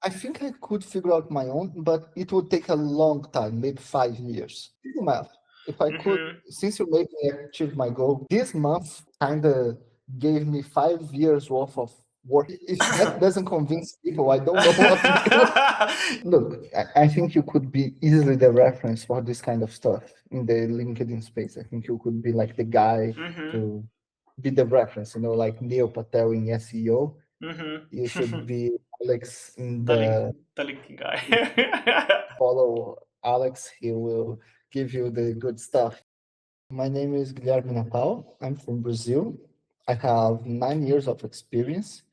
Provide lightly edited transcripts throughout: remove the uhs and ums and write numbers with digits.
I think I could figure out my own, but it would take a long time, maybe 5 years. Do the math. If I could, Hmm. since you made me achieve my goal, this month kind of gave me 5 years worth of work. If that doesn't convince people, I don't know what will. Look, I think you could be easily the reference for this kind of stuff in the LinkedIn space. I think you could be like the guy Hmm. to be the reference, like Neil Patel in SEO. You should Hmm. be Alex in The link, the the LinkedIn guy. follow Alex. He will give you the good stuff. My name is Guilherme Natal. I'm from Brazil. I have 9 years of experience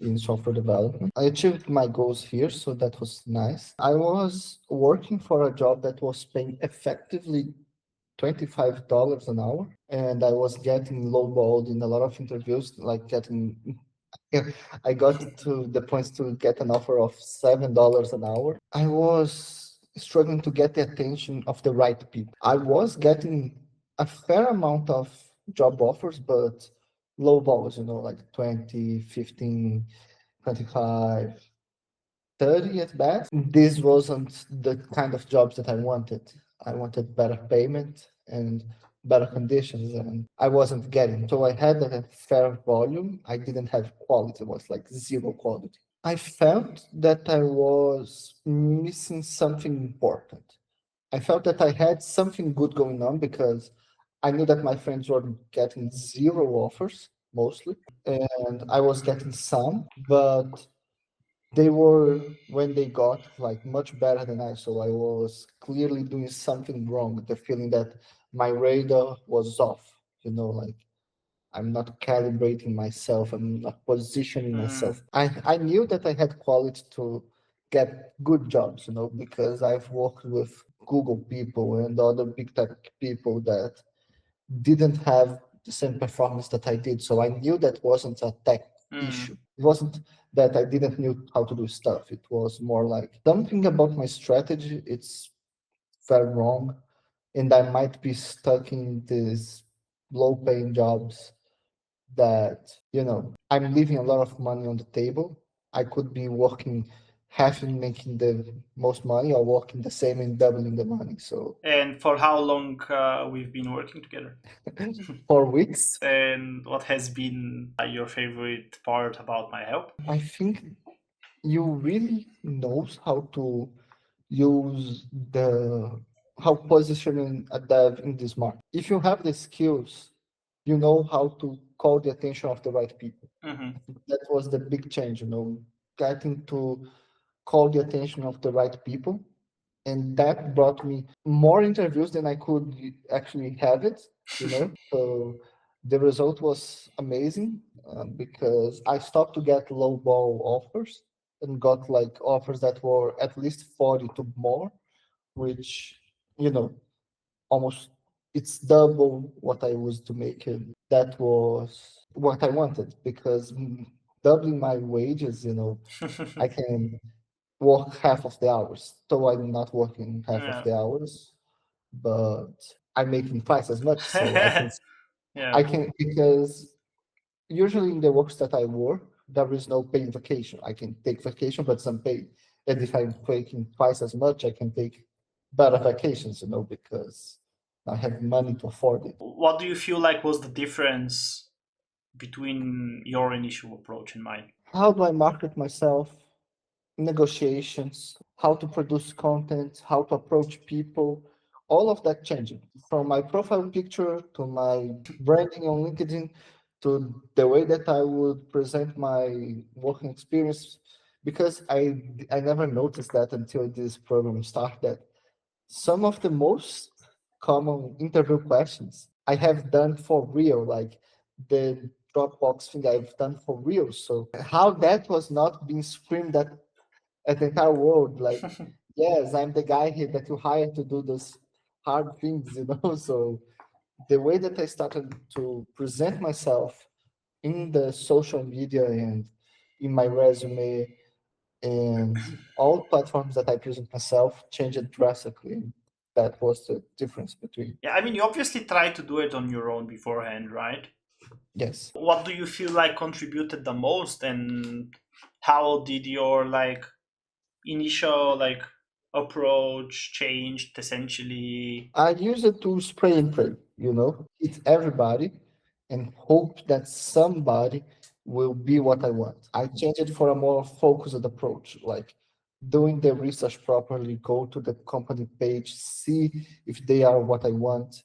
in software development. I achieved my goals here, so that was nice. I was working for a job that was paying effectively $25 an hour, and I was getting lowballed in a lot of interviews, like getting. I got to the point to get an offer of $7 an hour. I was struggling to get the attention of the right people. I was getting a fair amount of job offers, but low balls, like 20, 15, 25, 30 at best. This wasn't the kind of jobs that I wanted. I wanted better payment and better conditions, and I wasn't getting. So I had a fair volume. I didn't have quality, it was like zero quality. I felt that I was missing something important. I felt that I had something good going on because I knew that my friends were getting zero offers mostly, and I was getting some, but they were when they got like much better than I. So I was clearly doing something wrong. The feeling that my radar was off, like I'm not calibrating myself, I'm not positioning Mm. myself. I knew that I had quality to get good jobs, because I've worked with Google people and other big tech people that didn't have the same performance that I did. So I knew that wasn't a tech Mm. issue. It wasn't that I didn't knew how to do stuff. It was more like something about my strategy. It's very wrong, and I might be stuck in these low-paying jobs that I'm leaving a lot of money on the table. I could be working half and making the most money, or working the same and doubling the money. So And for how long we've been working together? 4 weeks. And what has been your favorite part about my help? I think you really knows how to use the how positioning a dev in this market. If you have the skills, you know how to call the attention of the right people. Hmm. That was the big change, getting to call the attention of the right people. And that brought me more interviews than I could actually have it, So the result was amazing, because I stopped to get low ball offers and got like offers that were at least 40 to more, which, you know, almost it's double what I was to make it. That was what I wanted because doubling my wages, I can work half of the hours. So I'm not working half of Yeah. the hours, but I'm making twice as much. So I can Yeah. I can because usually in the works that I work, there is no paid vacation. I can take vacation, but some paid. And if I'm taking twice as much, I can take better vacations, because I have money to afford it. What do you feel like was the difference between your initial approach and mine? How do I market myself? Negotiations, how to produce content, how to approach people, all of that changing. From my profile picture to my branding on LinkedIn to the way that I would present my working experience. Because I never noticed that until this program started. Some of the most common interview questions I have done for real, like the Dropbox thing I've done for real. So how that was not being screamed at the entire world, like, yes, I'm the guy here that you hire to do those hard things. So the way that I started to present myself in the social media and in my resume and all platforms that I present myself changed drastically. That was the difference between. Yeah, I mean, you obviously tried to do it on your own beforehand, right? Yes. What do you feel like contributed the most, and how did your like initial like approach changed essentially? I use it to spray and pray, hit everybody and hope that somebody will be what I want. I change it for a more focused approach, like doing the research properly, go to the company page, see if they are what I want,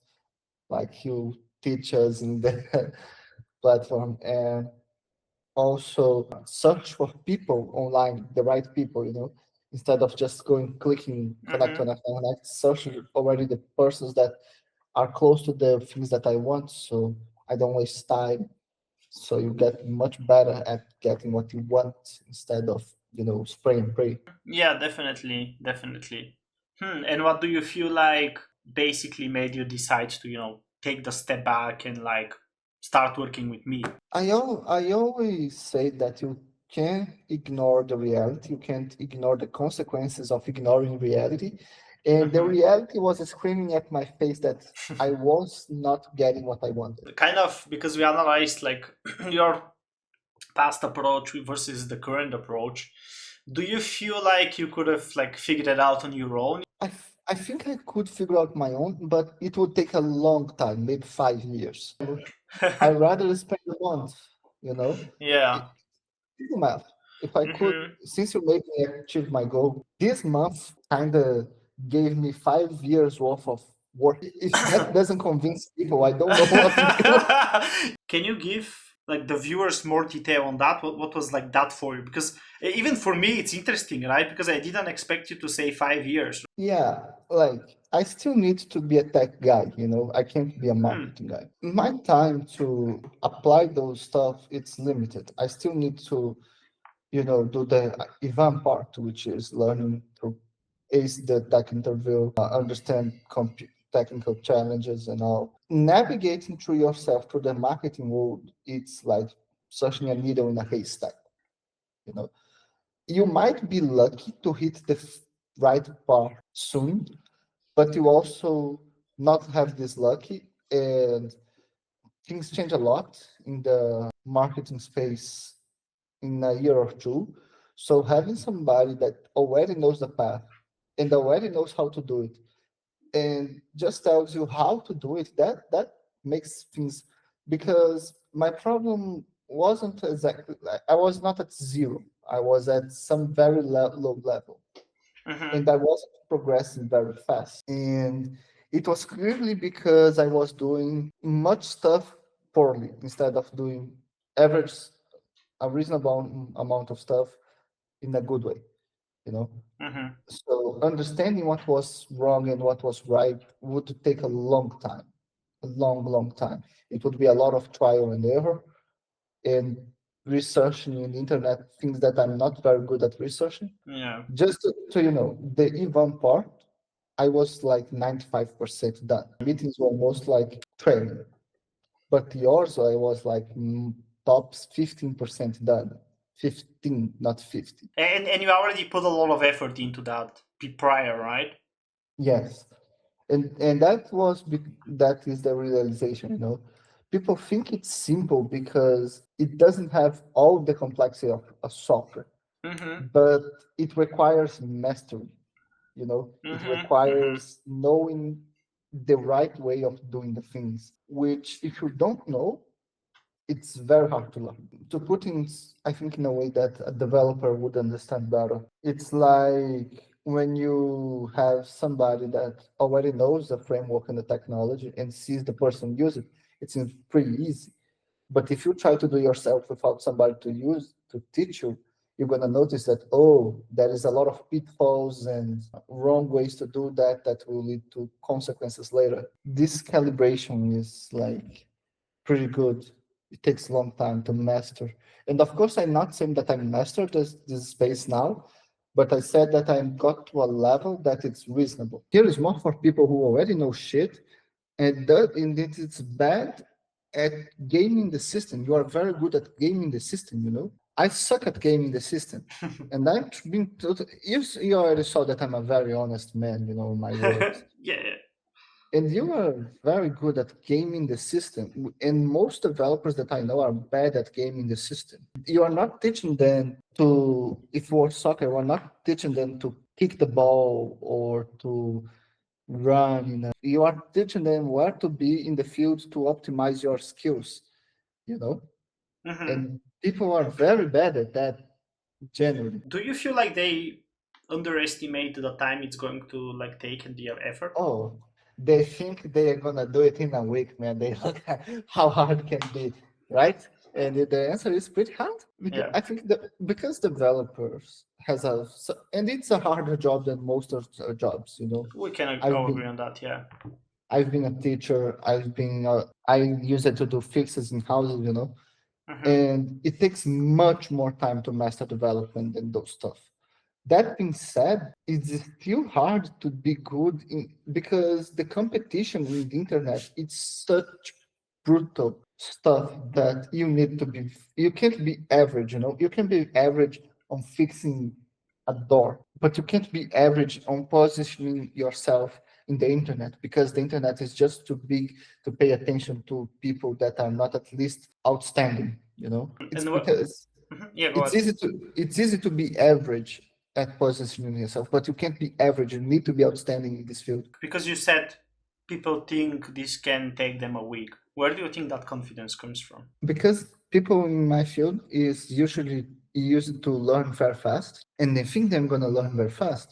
like you teach us in the platform, and also search for people online, the right people, instead of just going clicking connect, Mm-hmm. connect, connect, search already the persons that are close to the things that I want, so I don't waste time. So you get much better at getting what you want instead of spray and pray. Yeah, definitely, definitely. And what do you feel like basically made you decide to, take the step back and like start working with me? I always say that you can't ignore the reality. You can't ignore the consequences of ignoring reality. And the Hmm. reality was screaming at my face that I was not getting what I wanted. Kind of because we analyzed like your past approach versus the current approach. Do you feel like you could have like figured it out on your own? I think I could figure out my own, but it would take a long time, maybe 5 years. I'd rather spend a month, you know. Yeah. Do the math. If I could, Hmm. since you made me achieve my goal, this month kind of gave me 5 years worth of work. If that doesn't convince people, I don't know what will. Can you give like the viewers more detail on that? What was like that for you? Because even for me, it's interesting, right? Because I didn't expect you to say 5 years. Yeah, like I still need to be a tech guy, I can't be a Hmm. marketing guy. My time to apply those stuff, it's limited. I still need to, do the event part, which is learning to ace the tech interview, understand technical challenges and all. Navigating through yourself through the marketing world, it's like searching a needle in a haystack. You know, you might be lucky to hit the right part soon, but you also not have this lucky, and things change a lot in the marketing space in a year or two. So having somebody that already knows the path and already knows how to do it and just tells you how to do it, that makes things, because my problem wasn't exactly, I was not at zero. I was at some very low level, Hmm. and I wasn't progressing very fast. And it was clearly because I was doing much stuff poorly instead of doing average, a reasonable amount of stuff in a good way, you know. Hmm. So understanding what was wrong and what was right would take a long time, a long, long time. It would be a lot of trial and error and researching in the internet things that I'm not very good at researching. Yeah. Just to the Ivan part, I was like 95% done. Meetings were most like training, but yours, I was like tops 15% done. 15, not 50. And you already put a lot of effort into that prior, right? Yes. And that is the realization, People think it's simple because it doesn't have all the complexity of a software, Mm-hmm. but it requires mastery, it Mm-hmm. Mm-hmm. requires knowing the right way of doing the things, which if you don't know, it's very hard to learn. To put in, I think, in a way that a developer would understand better, it's like when you have somebody that already knows the framework and the technology and sees the person use it, it seems pretty easy. But if you try to do yourself without somebody to teach you, you're gonna notice that, oh, there is a lot of pitfalls and wrong ways to do that will lead to consequences later. This calibration is like pretty good. It takes a long time to master. And of course, I'm not saying that I'm mastered this space now, but I said that I got to a level that it's reasonable. Here is more for people who already know shit, and it's bad at gaming the system. You are very good at gaming the system. I suck at gaming the system. And I've you already saw that I'm a very honest man, in my words. Yeah. And you are very good at gaming the system. And most developers that I know are bad at gaming the system. You are not teaching them to, if it was soccer, you are not teaching them to kick the ball or to run. You are teaching them where to be in the field to optimize your skills, you know? Hmm. And people are very bad at that generally. Do you feel like they underestimate the time it's going to like take and their effort? Oh, they think they are gonna do it in a week, man. They look at how hard it can be, right? And the answer is pretty hard. Because Yeah, I think that because developers has and it's a harder job than most of the jobs. we can I've all agree been on that. Yeah. I've been a teacher. I use it to do fixes in houses. Hmm. And it takes much more time to master development than those stuff. That being said, it's still hard to be good because the competition in the internet it's such brutal stuff that you can't be average, you can be average on fixing a door, but you can't be average on positioning yourself in the internet because the internet is just too big to pay attention to people that are not at least outstanding. It's And what? because Yeah, go it's ahead. easy to it's easy to be average at positioning yourself, but you can't be average. You need to be outstanding in this field Because you said people think this can take them a week. Where do you think that confidence comes from? because people in my field is usually used to learn very fast, and they think they're gonna learn very fast,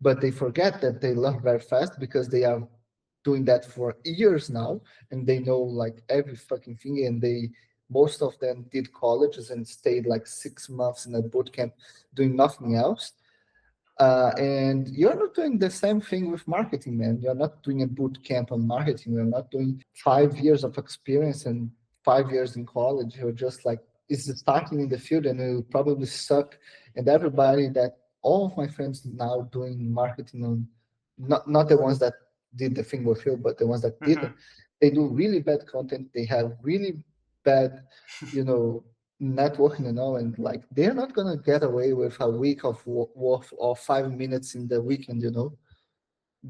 but they forget that they learn very fast because they are doing that for years now, and they know like every fucking thing, and they most of them did colleges and stayed like 6 months in a boot camp doing nothing else. And you're not doing the same thing with marketing, man. You're not doing a boot camp on marketing. You're not doing 5 years of experience and 5 years in college. You're just like, it's starting in the field and it'll probably suck. And everybody that all of my friends now doing marketing on, not the ones that did the thing with you, but the ones that didn't, Hmm. they do really bad content. They have really bad, you know, networking and like they're not gonna get away with a week of worth or 5 minutes in the weekend.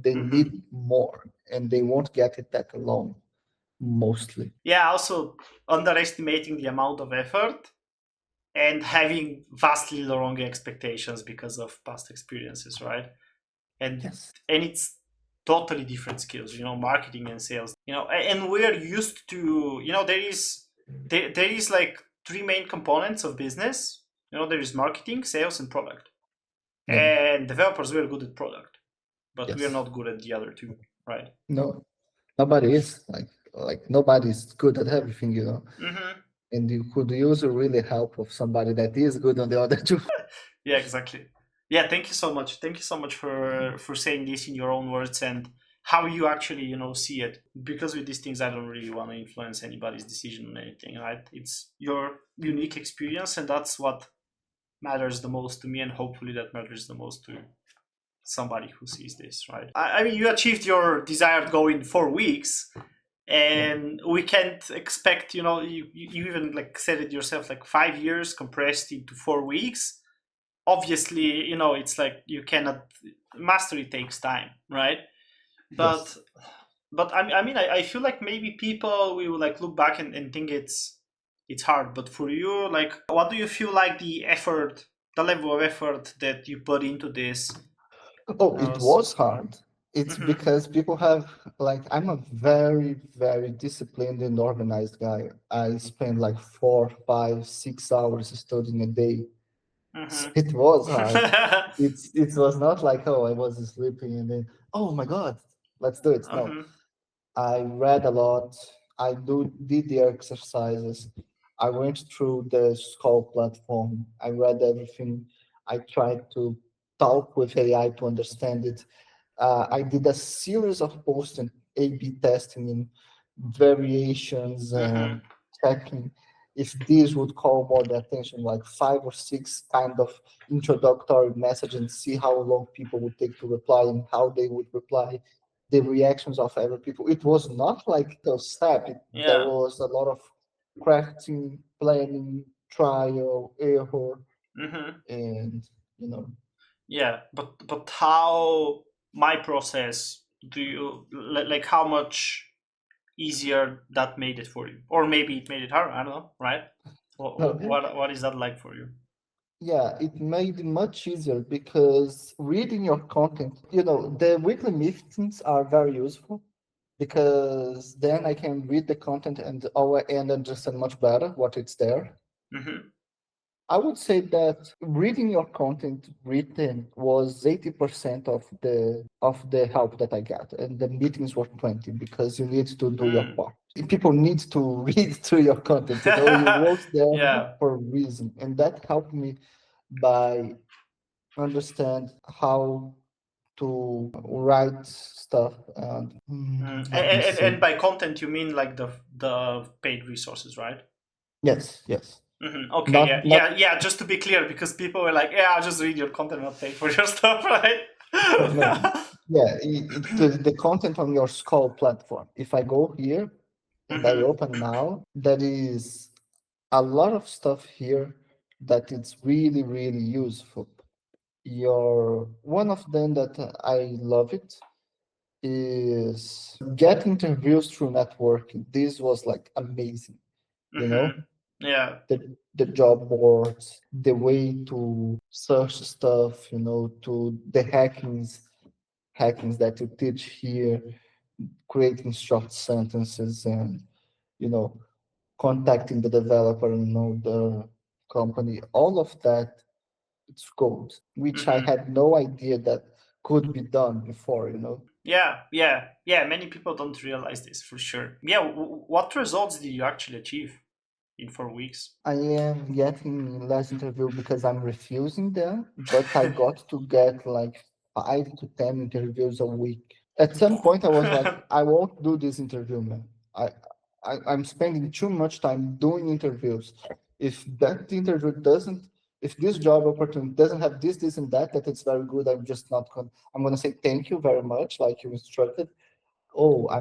They Hmm. need more and they won't get it that alone mostly. Yeah, also underestimating the amount of effort and having vastly wrong expectations because of past experiences, right? And Yes. it's totally different skills, marketing and sales. And we're used to, there is like three main components of business. There is marketing, sales, and product. Yeah. And developers we're good at product, but we're Yes. not good at the other two, right? No, nobody is like nobody's good at everything. Hmm. And you could use a really help of somebody that is good on the other two. Yeah, exactly. Yeah, thank you so much. Thank you so much for saying this in your own words and how you actually see it. Because with these things, I don't really want to influence anybody's decision on anything. Right? It's your unique experience, and that's what matters the most to me, and hopefully that matters the most to somebody who sees this. Right? I mean, you achieved your desired goal in 4 weeks. Yeah. And we can't expect, you even like said it yourself, like 5 years compressed into 4 weeks. Obviously, it's like you cannot, mastery takes time, right? but Yes. but I feel like maybe people will like look back and think it's hard, but for you, like, what do you feel like the level of effort that you put into this Oh, it was? was hard. It's Hmm. because people have like I'm a very, very disciplined and organized guy. I spend like 4, 5, 6 hours studying a day. So Hmm. it was hard. It was not like, oh, I was sleeping and then, oh my God, let's do it. No. Hmm. I read a lot. I did the exercises. I went through the school platform. I read everything. I tried to talk with AI to understand it. I did a series of posts and A/B testing and variations Hmm. and checking if these would call more the attention, like 5 or 6 kind of introductory message and see how long people would take to reply and how they would reply, the reactions of every people. It was not like the step. There Yeah. was a lot of crafting, planning, trial, error, Hmm. and you know, Yeah, but how my process Do you like how much easier that made it for you, or maybe it made it harder? I don't know, right? No, What is that like for you? yeah, it made it much easier because reading your content, the weekly meetings are very useful because then I can read the content and understand much better what it's there. Hmm. I would say that reading your content written was 80% of the help that I got, and the meetings were 20 because you need to do your Mm. part. People need to read through your content. You wrote there Yeah. for a reason, and that helped me by understand how to write stuff. And let me And see. by content you mean like the paid resources, right? Yes, yes. Okay, yeah, Not not yeah, yeah. Just to be clear, because people were like, "Yeah, I'll just read your content, not pay for your stuff," right? no. Yeah, the content on your Skull platform. If I go here and I Hmm. open now, there is a lot of stuff here that it's really, really useful. Your one of them that I love it is get interviews through networking. This was like amazing, you know, Hmm. Yeah. the job boards, the way to search stuff, to the hackings that you teach here, creating short sentences and, you know, contacting the developer and know the company, all of that, it's code, which I Hmm. had no idea that could be done before. Yeah, yeah, yeah. Many people don't realize this for sure. Yeah, what results did you actually achieve in 4 weeks? I am getting less interview because I'm refusing them, but I got to get like 5 to 10 interviews a week. At some point, I was like, I won't do this interview, man. I, I'm spending too much time doing interviews. If that interview doesn't, if this job opportunity doesn't have this, and that it's very good, I'm just not going. I'm gonna say thank you very much, like you instructed. Oh, I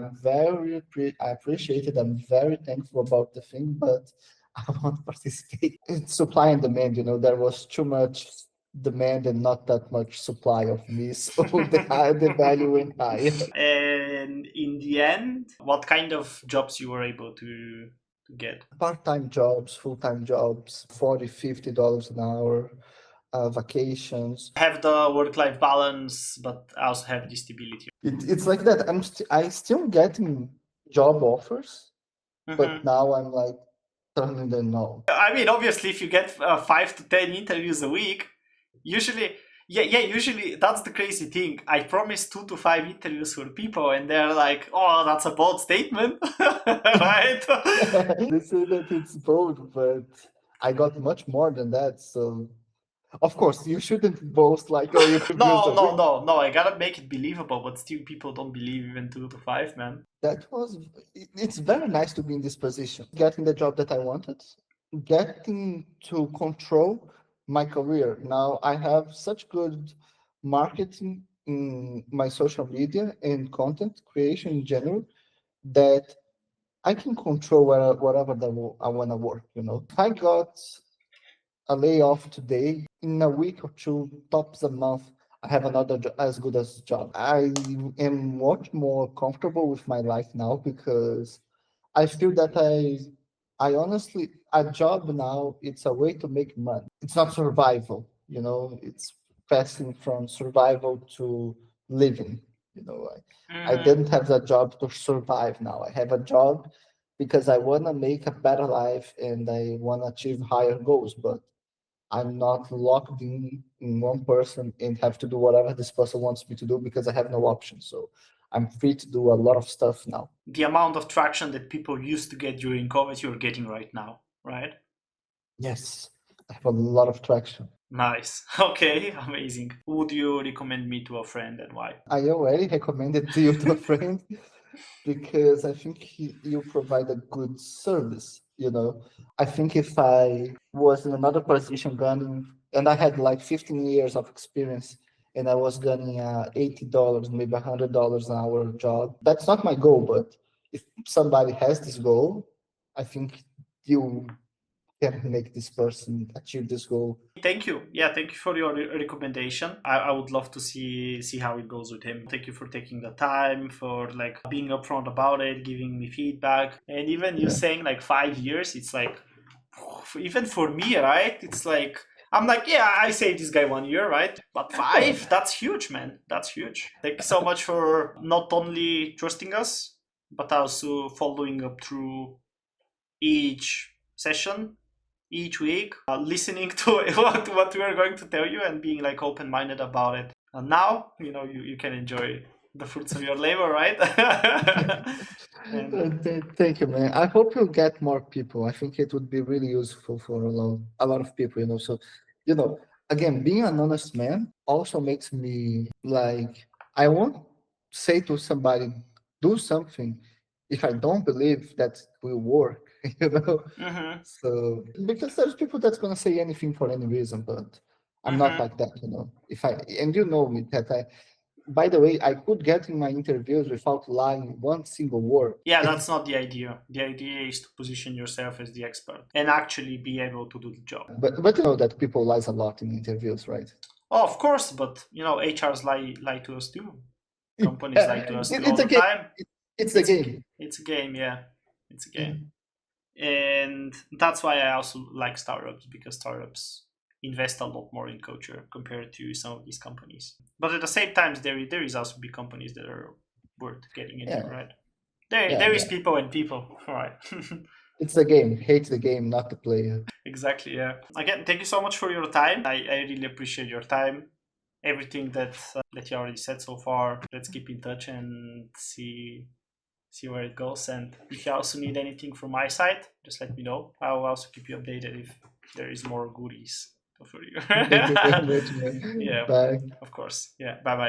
appreciate it. I'm very thankful about the thing, but I won't participate. It's supply and demand, there was too much demand and not that much supply of me. So the value went higher. And in the end, what kind of jobs you were able to get? Part-time jobs, full-time jobs, $40, $50 an hour, vacations. Have the work-life balance, but also have the stability. It's like that. I still getting job offers, but Hmm. now I'm like turning them no. I mean, obviously, if you get 5 to 10 interviews a week, usually, yeah, yeah, usually that's the crazy thing. I promise 2 to 5 interviews for people, and they're like, "Oh, that's a bold statement," right? They say that it's bold, but I got much more than that. So of course you shouldn't boast like, oh, you could use No, a no, week. no, no. I gotta make it believable, but still, people don't believe even 2 to 5, man. That was It's very nice to be in this position, getting the job that I wanted, getting to control my career. Now I have such good marketing in my social media and content creation in general that I can control whatever I want to work. If I got a layoff today, in a week or two, tops a month, I have another as good as job. I am much more comfortable with my life now because I feel that I honestly, a job now, it's a way to make money. It's not survival, it's passing from survival to living. I Hmm. didn't have a job to survive now. I have a job because I want to make a better life and I want to achieve higher goals, but I'm not locked in one person and have to do whatever this person wants me to do because I have no option. So I'm free to do a lot of stuff now. The amount of traction that people used to get during COVID, you're getting right now, right? Yes, I have a lot of traction. Nice. Okay, amazing. Would you recommend me to a friend and why? I already recommended to you to a friend because I think you provide a good service. I think if I was in another position gunning and I had like 15 years of experience and I was gunning $80, maybe $100 an hour job, that's not my goal. But if somebody has this goal, I think you can make this person achieve this goal. Thank you. Yeah, thank you for your recommendation. I would love to see how it goes with him. Thank you for taking the time, for like being upfront about it, giving me feedback, and even you saying like 5 years. It's like, even for me, right? It's like, I'm like, yeah, I saved this guy 1 year, right? But 5, that's huge, man. That's huge. Thank you so much for not only trusting us, but also following up through each session, each week, listening to what we are going to tell you and being like open-minded about it. And now, you can enjoy the fruits of your labor, right? Thank you, man. I hope you'll get more people. I think it would be really useful for a lot of people. So, again, being an honest man also makes me like, I won't say to somebody, do something if I don't believe that will work, Mm-hmm. So, because there's people that's going to say anything for any reason, but I'm not Mm-hmm. like that, and you know me, that by the way, I could get in my interviews without lying one single word. Yeah, that's not the idea. The idea is to position yourself as the expert and actually be able to do the job. But you know that people lies a lot in interviews, right? Oh, of course, but HRs lie to us too. Companies lie to us too all It's a the game. time. It's a game. It's a game, yeah. It's a game. And that's why I also like startups, because startups invest a lot more in culture compared to some of these companies. But at the same time, there is also big companies that are worth getting into, Yeah. right? There is people and people, right? It's a game. Hate the game, not the player. Exactly, yeah. Again, thank you so much for your time. I really appreciate your time. Everything that you already said so far. Let's keep in touch and see where it goes. And if you also need anything from my side, just let me know. I'll also keep you updated if there is more goodies for you. Thank you very much, man. Yeah, Bye. of course. Yeah, bye bye.